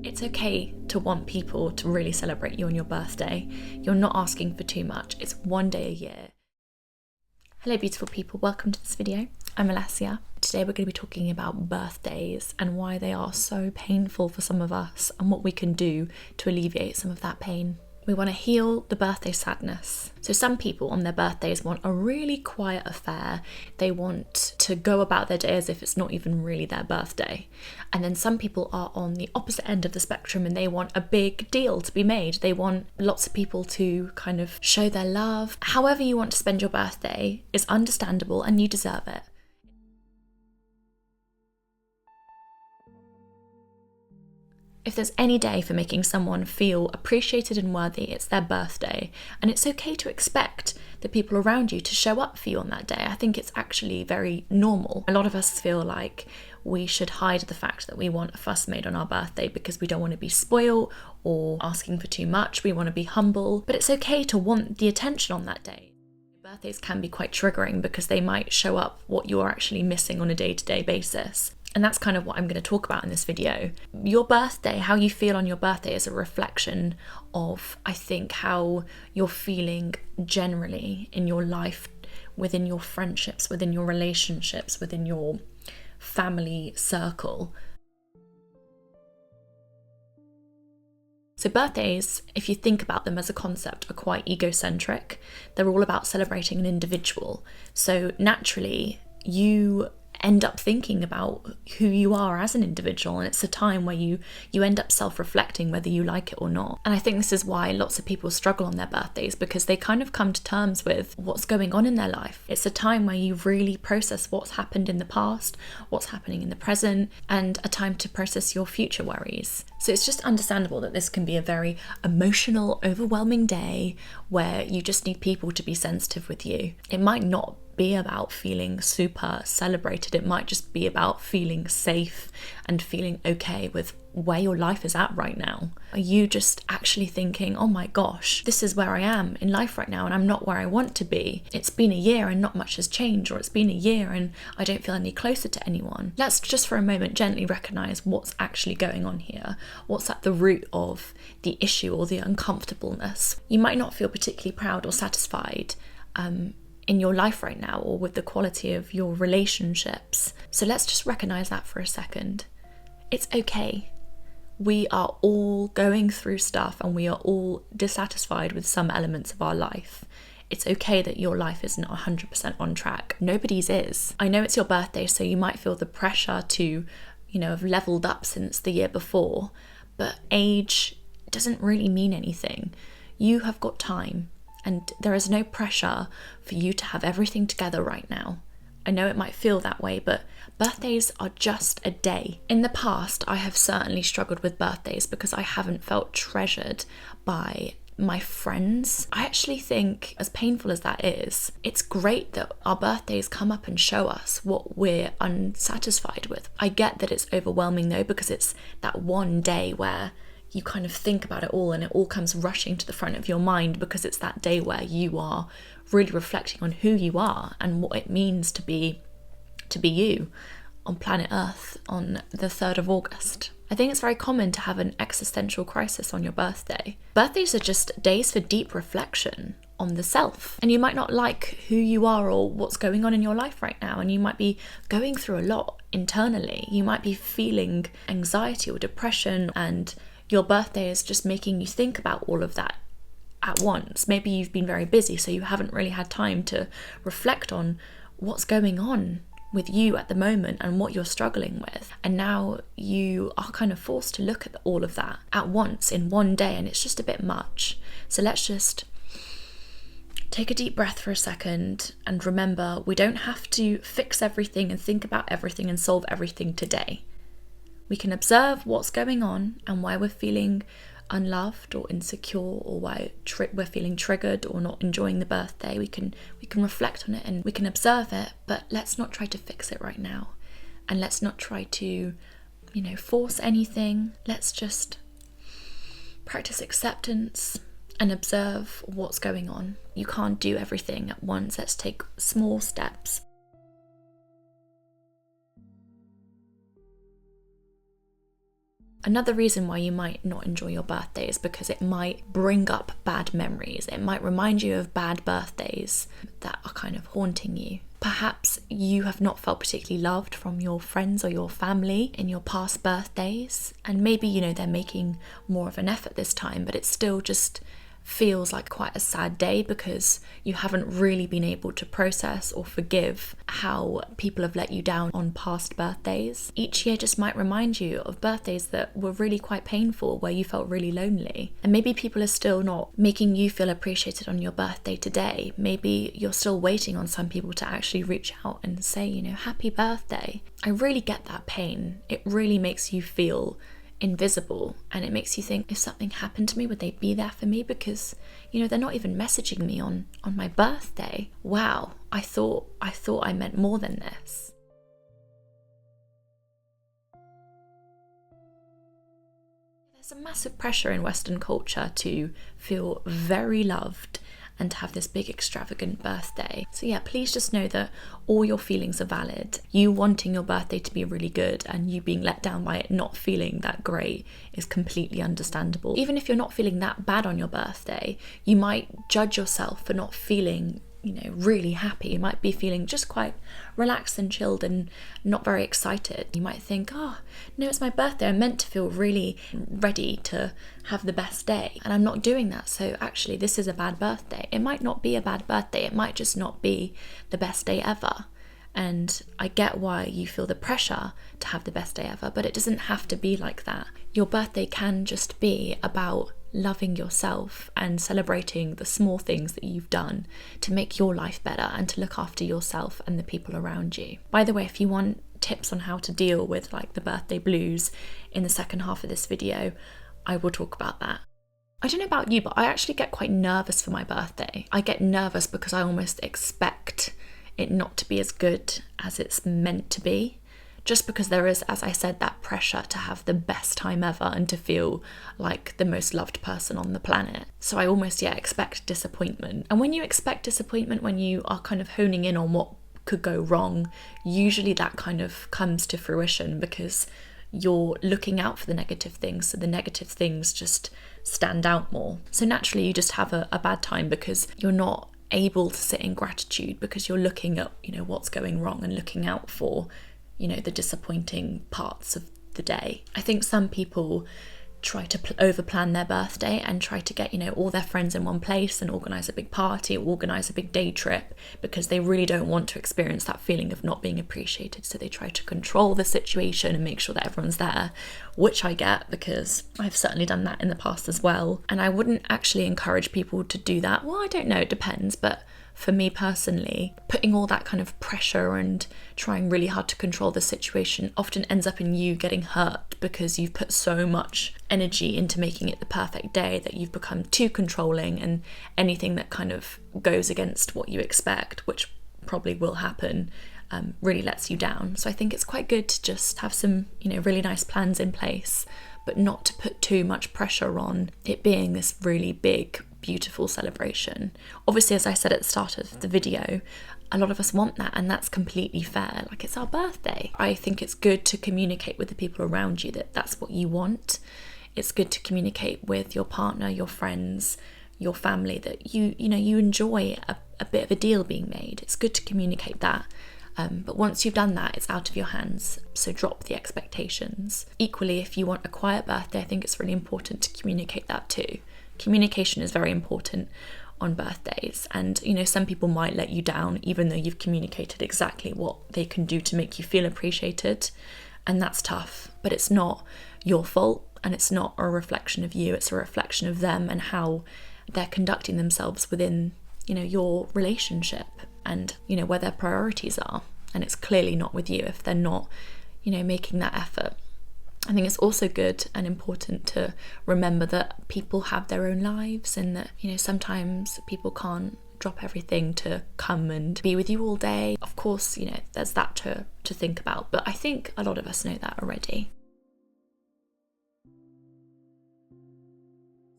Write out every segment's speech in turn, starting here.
It's okay to want people to really celebrate you on your birthday. You're not asking for too much. It's one day a year. Hello beautiful people, welcome to this video. I'm Alessia. Today we're going to be talking about birthdays and why they are so painful for some of us and what we can do to alleviate some of that pain. We want to heal the birthday sadness. So some people on their birthdays want a really quiet affair. They want to go about their day as if it's not even really their birthday. And then some people are on the opposite end of the spectrum and they want a big deal to be made. They want lots of people to kind of show their love. However you want to spend your birthday is understandable and you deserve it. If there's any day for making someone feel appreciated and worthy, it's their birthday. And it's okay to expect the people around you to show up for you on that day. I think it's actually very normal. A lot of us feel like we should hide the fact that we want a fuss made on our birthday because we don't want to be spoiled or asking for too much. We want to be humble, but it's okay to want the attention on that day. Birthdays can be quite triggering because they might show up what you're actually missing on a day-to-day basis. And that's kind of what I'm going to talk about in this video. Your birthday, how you feel on your birthday is a reflection of, I think, how you're feeling generally in your life, within your friendships, within your relationships, within your family circle. So birthdays, if you think about them as a concept, are quite egocentric. They're all about celebrating an individual. So naturally, you end up thinking about who you are as an individual, and it's a time where you end up self-reflecting whether you like it or not. And I think this is why lots of people struggle on their birthdays, because they kind of come to terms with what's going on in their life. It's a time where you really process what's happened in the past, what's happening in the present, and a time to process your future worries. So it's just understandable that this can be a very emotional, overwhelming day where you just need people to be sensitive with you. It might not be about feeling super celebrated. It might just be about feeling safe and feeling okay with where your life is at right now. Are you just actually thinking, oh my gosh, this is where I am in life right now and I'm not where I want to be. It's been a year and not much has changed, or it's been a year and I don't feel any closer to anyone. Let's just for a moment gently recognize what's actually going on here. What's at the root of the issue or the uncomfortableness. You might not feel particularly proud or satisfied in your life right now, or with the quality of your relationships. So let's just recognize that for a second. It's okay. We are all going through stuff and we are all dissatisfied with some elements of our life. It's okay that your life isn't 100% on track. Nobody's is. I know it's your birthday, so you might feel the pressure to, have leveled up since the year before, but age doesn't really mean anything. You have got time. And there is no pressure for you to have everything together right now. I know it might feel that way, but birthdays are just a day. In the past, I have certainly struggled with birthdays because I haven't felt treasured by my friends. I actually think, as painful as that is, it's great that our birthdays come up and show us what we're unsatisfied with. I get that it's overwhelming though, because it's that one day where you kind of think about it all and it all comes rushing to the front of your mind, because it's that day where you are really reflecting on who you are and what it means to be you on planet Earth on the 3rd of August. I think it's very common to have an existential crisis on your birthday. Birthdays are just days for deep reflection on the self. And you might not like who you are or what's going on in your life right now, and you might be going through a lot internally. You might be feeling anxiety or depression, and your birthday is just making you think about all of that at once. Maybe you've been very busy, so you haven't really had time to reflect on what's going on with you at the moment and what you're struggling with. And now you are kind of forced to look at all of that at once in one day, and it's just a bit much. So let's just take a deep breath for a second and remember, we don't have to fix everything and think about everything and solve everything today. We can observe what's going on and why we're feeling unloved or insecure, or why we're feeling triggered or not enjoying the birthday. We can reflect on it and we can observe it, but let's not try to fix it right now. And let's not try to, force anything. Let's just practice acceptance and observe what's going on. You can't do everything at once. Let's take small steps. Another reason why you might not enjoy your birthday is because it might bring up bad memories. It might remind you of bad birthdays that are kind of haunting you. Perhaps you have not felt particularly loved from your friends or your family in your past birthdays, and maybe, they're making more of an effort this time, but it's still just feels like quite a sad day because you haven't really been able to process or forgive how people have let you down on past birthdays. Each year just might remind you of birthdays that were really quite painful, where you felt really lonely. And maybe people are still not making you feel appreciated on your birthday today. Maybe you're still waiting on some people to actually reach out and say, happy birthday. I really get that pain. It really makes you feel invisible, and it makes you think, if something happened to me, would they be there for me? Because they're not even messaging me on my birthday. Wow, I thought I meant more than this. There's a massive pressure in Western culture to feel very loved and to have this big extravagant birthday. So yeah, please just know that all your feelings are valid. You wanting your birthday to be really good and you being let down by it not feeling that great is completely understandable. Even if you're not feeling that bad on your birthday, you might judge yourself for not feeling really happy. You might be feeling just quite relaxed and chilled and not very excited. You might think, no, it's my birthday. I'm meant to feel really ready to have the best day, and I'm not doing that. So actually, this is a bad birthday. It might not be a bad birthday. It might just not be the best day ever. And I get why you feel the pressure to have the best day ever, but it doesn't have to be like that. Your birthday can just be about loving yourself and celebrating the small things that you've done to make your life better and to look after yourself and the people around you. By the way, if you want tips on how to deal with the birthday blues in the second half of this video, I will talk about that. I don't know about you, but I actually get quite nervous for my birthday. I get nervous because I almost expect it not to be as good as it's meant to be. Just because there is, as I said, that pressure to have the best time ever and to feel like the most loved person on the planet. So I almost, expect disappointment. And when you expect disappointment, when you are kind of honing in on what could go wrong, usually that kind of comes to fruition because you're looking out for the negative things. So the negative things just stand out more. So naturally you just have a bad time because you're not able to sit in gratitude because you're looking at, what's going wrong and looking out for the disappointing parts of the day. I think some people try to over-plan their birthday and try to get, all their friends in one place and organise a big party or organise a big day trip because they really don't want to experience that feeling of not being appreciated. So they try to control the situation and make sure that everyone's there, which I get because I've certainly done that in the past as well. And I wouldn't actually encourage people to do that. Well, I don't know, it depends, but for me personally, putting all that kind of pressure and trying really hard to control the situation often ends up in you getting hurt because you've put so much energy into making it the perfect day that you've become too controlling, and anything that kind of goes against what you expect, which probably will happen, really lets you down. So I think it's quite good to just have some, really nice plans in place, but not to put too much pressure on it being this really big, beautiful celebration. Obviously, as I said at the start of the video, a lot of us want that, and that's completely fair. It's our birthday. I think it's good to communicate with the people around you that that's what you want. It's good to communicate with your partner, your friends, your family that you enjoy a bit of a deal being made. It's good to communicate that. But once you've done that, it's out of your hands, so drop the expectations. Equally, if you want a quiet birthday, I think it's really important to communicate that too. Communication is very important on birthdays, and some people might let you down even though you've communicated exactly what they can do to make you feel appreciated, and that's tough, but it's not your fault and it's not a reflection of you, it's a reflection of them and how they're conducting themselves within your relationship and where their priorities are, and it's clearly not with you if they're not making that effort. I think it's also good and important to remember that people have their own lives, and that sometimes people can't drop everything to come and be with you all day. Of course, there's that to think about, but I think a lot of us know that already.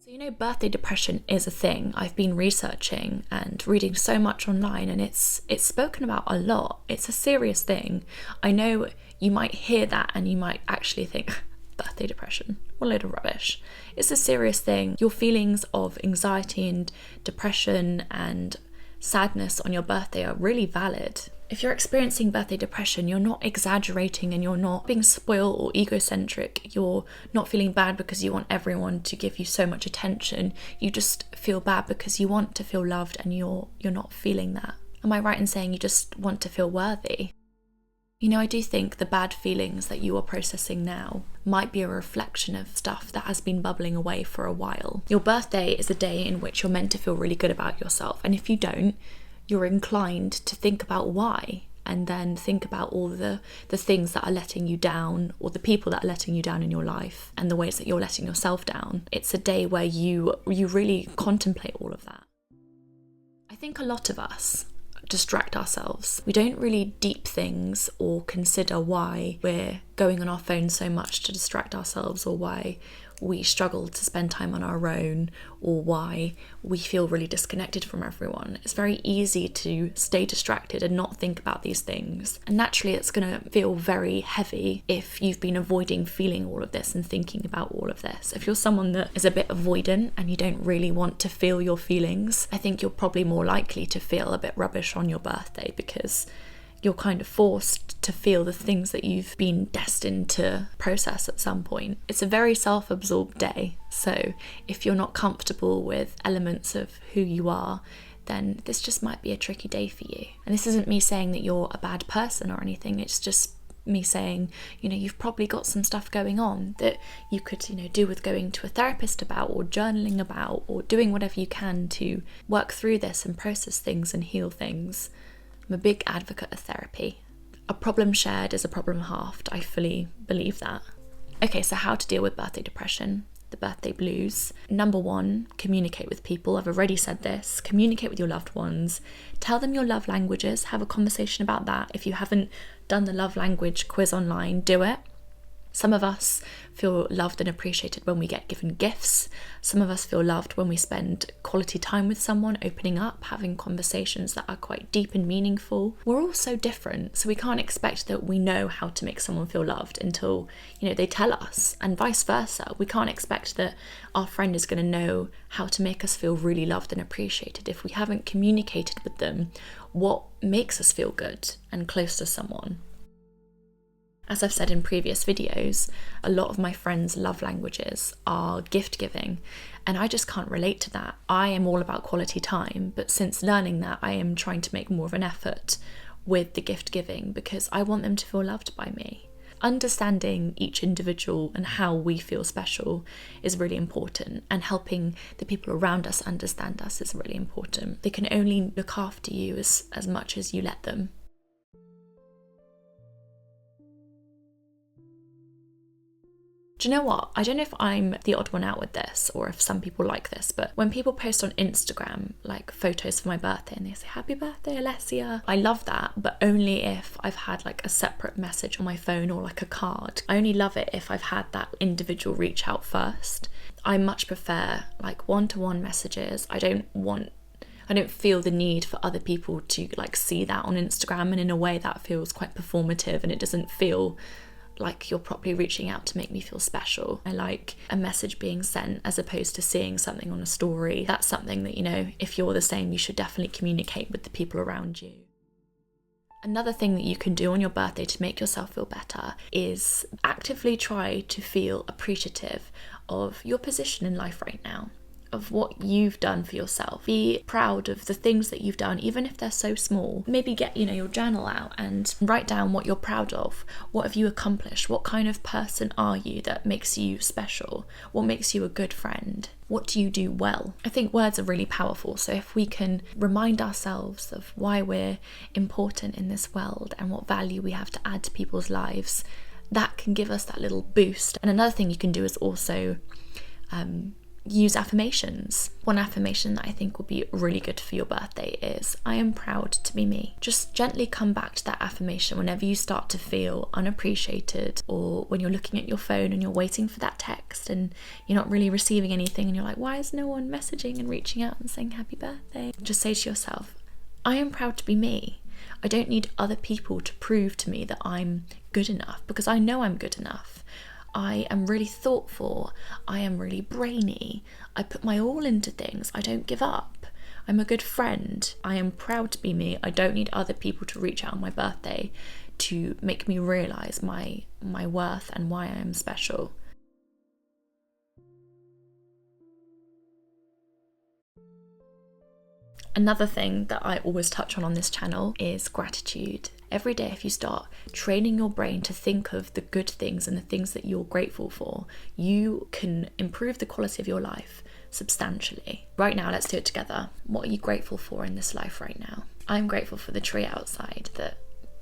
So birthday depression is a thing. I've been researching and reading so much online, and it's spoken about a lot. It's a serious thing. I know you might hear that and you might actually think, birthday depression. What a load of rubbish. It's a serious thing. Your feelings of anxiety and depression and sadness on your birthday are really valid. If you're experiencing birthday depression, you're not exaggerating and you're not being spoiled or egocentric. You're not feeling bad because you want everyone to give you so much attention. You just feel bad because you want to feel loved and you're not feeling that. Am I right in saying you just want to feel worthy? You know, I do think the bad feelings that you are processing now might be a reflection of stuff that has been bubbling away for a while. Your birthday is a day in which you're meant to feel really good about yourself. And if you don't, you're inclined to think about why, and then think about all the things that are letting you down, or the people that are letting you down in your life, and the ways that you're letting yourself down. It's a day where you really contemplate all of that. I think a lot of us distract ourselves. We don't really deep things or consider why we're going on our phones so much to distract ourselves, or why we struggle to spend time on our own, or why we feel really disconnected from everyone. It's very easy to stay distracted and not think about these things. And naturally, it's going to feel very heavy if you've been avoiding feeling all of this and thinking about all of this. If you're someone that is a bit avoidant and you don't really want to feel your feelings, I think you're probably more likely to feel a bit rubbish on your birthday, because you're kind of forced to feel the things that you've been destined to process at some point. It's a very self-absorbed day, so if you're not comfortable with elements of who you are, then this just might be a tricky day for you. And this isn't me saying that you're a bad person or anything, it's just me saying, you've probably got some stuff going on that you could, do with going to a therapist about, or journaling about, or doing whatever you can to work through this and process things and heal things. I'm a big advocate of therapy. A problem shared is a problem halved. I fully believe that. Okay, so how to deal with birthday depression, the birthday blues. Number 1, communicate with people. I've already said this. Communicate with your loved ones. Tell them your love languages. Have a conversation about that. If you haven't done the love language quiz online, do it. Some of us feel loved and appreciated when we get given gifts. Some of us feel loved when we spend quality time with someone, opening up, having conversations that are quite deep and meaningful. We're all so different, so we can't expect that we know how to make someone feel loved until, they tell us, and vice versa. We can't expect that our friend is going to know how to make us feel really loved and appreciated if we haven't communicated with them what makes us feel good and close to someone. As I've said in previous videos, a lot of my friends' love languages are gift giving, and I just can't relate to that. I am all about quality time, but since learning that, I am trying to make more of an effort with the gift giving because I want them to feel loved by me. Understanding each individual and how we feel special is really important, and helping the people around us understand us is really important. They can only look after you as much as you let them. Do you know what? I don't know if I'm the odd one out with this or if some people like this, but when people post on Instagram like photos for my birthday and they say, "Happy birthday, Alessia," I love that, but only if I've had like a separate message on my phone or like a card. I only love it if I've had that individual reach out first. I much prefer like one-to-one messages. I don't feel the need for other people to like see that on Instagram, and in a way that feels quite performative and it doesn't feel like you're properly reaching out to make me feel special. I like a message being sent as opposed to seeing something on a story. That's something that, if you're the same, you should definitely communicate with the people around you. Another thing that you can do on your birthday to make yourself feel better is actively try to feel appreciative of your position in life right now, of what you've done for yourself. Be proud of the things that you've done, even if they're so small. Maybe get, your journal out and write down what you're proud of. What have you accomplished? What kind of person are you that makes you special? What makes you a good friend? What do you do well? I think words are really powerful, so if we can remind ourselves of why we're important in this world and what value we have to add to people's lives, that can give us that little boost. And another thing you can do is also use affirmations. One affirmation that I think will be really good for your birthday is, "I am proud to be me." Just gently come back to that affirmation whenever you start to feel unappreciated, or when you're looking at your phone and you're waiting for that text and you're not really receiving anything and you're like, why is no one messaging and reaching out and saying happy birthday? Just say to yourself, I am proud to be me. I don't need other people to prove to me that I'm good enough, because I know I'm good enough. I am really thoughtful. I am really brainy. I put my all into things. I don't give up. I'm a good friend. I am proud to be me. I don't need other people to reach out on my birthday to make me realise my worth and why I am special. Another thing that I always touch on this channel is gratitude. Every day, if you start training your brain to think of the good things and the things that you're grateful for, you can improve the quality of your life substantially. Right now, let's do it together. What are you grateful for in this life right now? I'm grateful for the tree outside that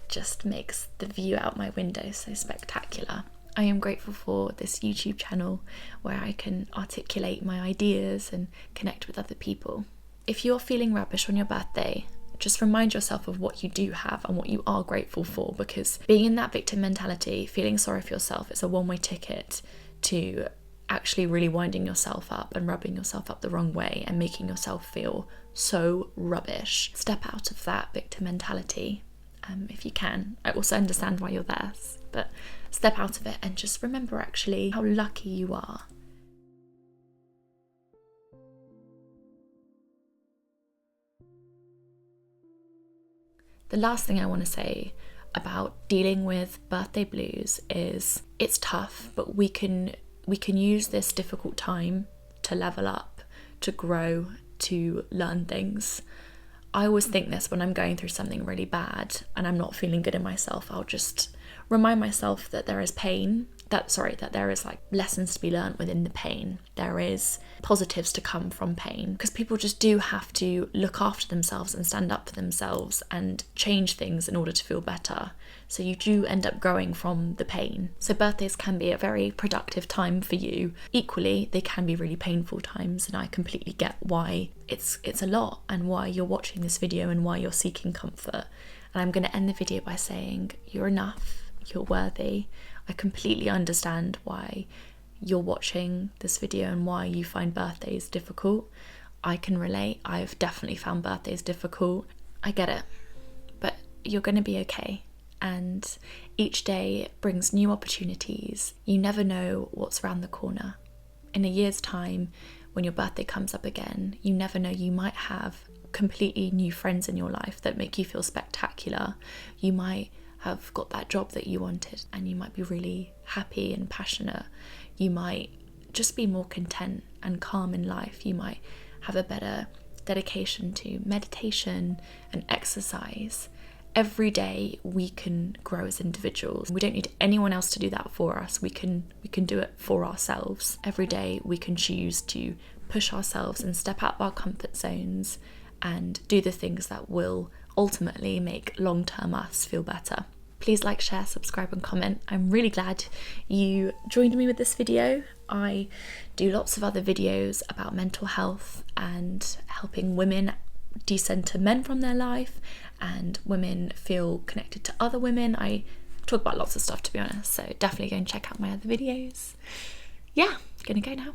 just makes the view out my window so spectacular. I am grateful for this YouTube channel where I can articulate my ideas and connect with other people. If you're feeling rubbish on your birthday, just remind yourself of what you do have and what you are grateful for, because being in that victim mentality, feeling sorry for yourself, is a one-way ticket to actually really winding yourself up and rubbing yourself up the wrong way and making yourself feel so rubbish. Step out of that victim mentality if you can. I also understand why you're there, but step out of it and just remember actually how lucky you are. The last thing I want to say about dealing with birthday blues is it's tough, but we can use this difficult time to level up, to grow, to learn things. I always think this when I'm going through something really bad and I'm not feeling good in myself. I'll just remind myself that there is pain, that there is like lessons to be learned within the pain. There is positives to come from pain, because people just do have to look after themselves and stand up for themselves and change things in order to feel better. So you do end up growing from the pain. So birthdays can be a very productive time for you. Equally, they can be really painful times, and I completely get why it's a lot and why you're watching this video and why you're seeking comfort. And I'm going to end the video by saying you're enough, you're worthy. I completely understand why you're watching this video and why you find birthdays difficult. I can relate. I've definitely found birthdays difficult. I get it, but you're going to be okay. And each day brings new opportunities. You never know what's around the corner. In a year's time, when your birthday comes up again, you never know, you might have completely new friends in your life that make you feel spectacular. You might have got that job that you wanted and you might be really happy and passionate. You might just be more content and calm in life. You might have a better dedication to meditation and exercise. Every day we can grow as individuals. We don't need anyone else to do that for us. We can do it for ourselves. Every day we can choose to push ourselves and step out of our comfort zones and do the things that will ultimately make long-term us feel better. Please like, share, subscribe and comment. I'm really glad you joined me with this video. I do lots of other videos about mental health and helping women decenter men from their life and women feel connected to other women. I talk about lots of stuff, to be honest, so definitely go and check out my other videos. Yeah, gonna go now.